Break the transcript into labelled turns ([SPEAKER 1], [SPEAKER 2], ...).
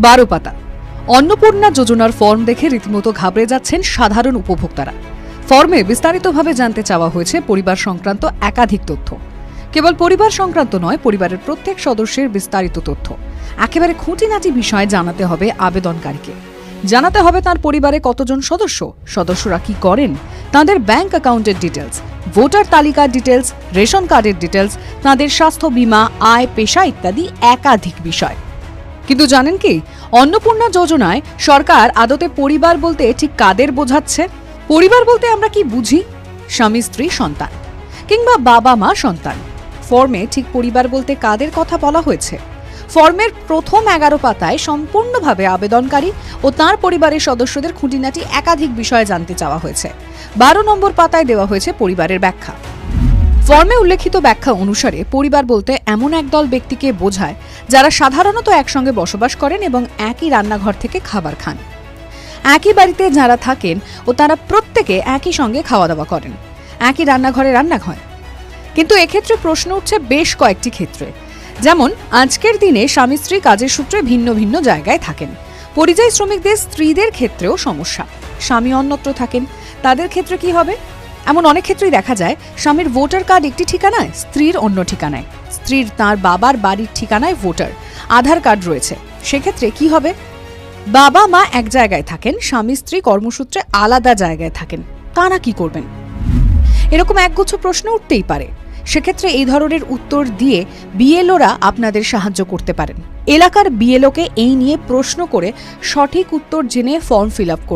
[SPEAKER 1] 12 পাতা অন্নপূর্ণা যোজনার ফর্ম দেখে রীতিমতো ঘাবড়ে যাচ্ছেন সাধারণ উপভোক্তারা। ফর্মে বিস্তারিতভাবে জানতে চাওয়া হয়েছে পরিবার সংক্রান্ত একাধিক তথ্য। কেবল পরিবার সংক্রান্ত নয়, পরিবারের প্রত্যেক সদস্যের বিস্তারিত তথ্য। একেবারে খুঁটিনাটি বিষয় জানাতে হবে আবেদনকারীকে। জানাতে হবে তার পরিবারে কতজন সদস্য, সদস্যরা কি করেন, তাদের ব্যাংক অ্যাকাউন্টের ডিটেলস, ভোটার তালিকার ডিটেলস, রেশন কার্ডের ডিটেলস, তাদের স্বাস্থ্য বীমা, আয়, পেশা ইত্যাদি একাধিক বিষয়। কিন্তু জানেন কি, অন্নপূর্ণা যোজনায় সরকার আদতে পরিবার বলতে ঠিক কাদের বোঝাচ্ছে? পরিবার বলতে আমরা কি বুঝি? স্বামী, স্ত্রী, সন্তান, কিংবা বাবা মা, সন্তান। ফর্মে ঠিক পরিবার বলতে কাদের কথা বলা হয়েছে? ফর্মের প্রথম 11 পাতায় সম্পূর্ণভাবে আবেদনকারী ও তার পরিবারের সদস্যদের খুঁটিনাটি একাধিক বিষয়ে জানতে চাওয়া হয়েছে। 12 নম্বর পাতায় দেওয়া হয়েছে পরিবারের ব্যাখ্যা। ফর্মে উল্লেখিত ব্যাখ্যা অনুসারে পরিবার বলতে এমন একদল ব্যক্তিকে বোঝায় যারা সাধারণত একসঙ্গে বসবাস করেন এবং একই রান্নাঘর থেকে খাবার খান। একই বাড়িতে যারা থাকেন ও তারা প্রত্যেকে একই সঙ্গে খাওয়া দাওয়া করেন, একই রান্নাঘরে রান্না হয়। কিন্তু এক্ষেত্রে প্রশ্ন উঠছে বেশ কয়েকটি ক্ষেত্রে। যেমন, আজকের দিনে স্বামী স্ত্রী কাজের সূত্রে ভিন্ন ভিন্ন জায়গায় থাকেন। পরিযায়ী শ্রমিকদের স্ত্রীদের ক্ষেত্রেও সমস্যা। স্বামী অন্যত্র থাকেন, তাদের ক্ষেত্রে কি হবে? এমন অনেক ক্ষেত্রেই দেখা যায় স্বামীর ভোটার কার্ড একটি ঠিকানায়, স্ত্রীর অন্য ঠিকানায়। স্ত্রীর তার বাবার বাড়ির ঠিকানায় ভোটার আধার কার্ড রয়েছে, সেক্ষেত্রে কি হবে? বাবা মা এক জায়গায় থাকেন, স্বামী স্ত্রী কর্মসূত্রে আলাদা জায়গায় থাকেন, তারা কি করবেন? এরকম একগুচ্ছ প্রশ্ন উঠতেই পারে। সেক্ষেত্রে এই ধরনের উত্তর দিয়ে বিএলওরা আপনাদের সাহায্য করতে পারেন। এলাকার বিএলওকে এই নিয়ে প্রশ্ন করে সঠিক উত্তর জেনে ফর্ম ফিল আপ করুন।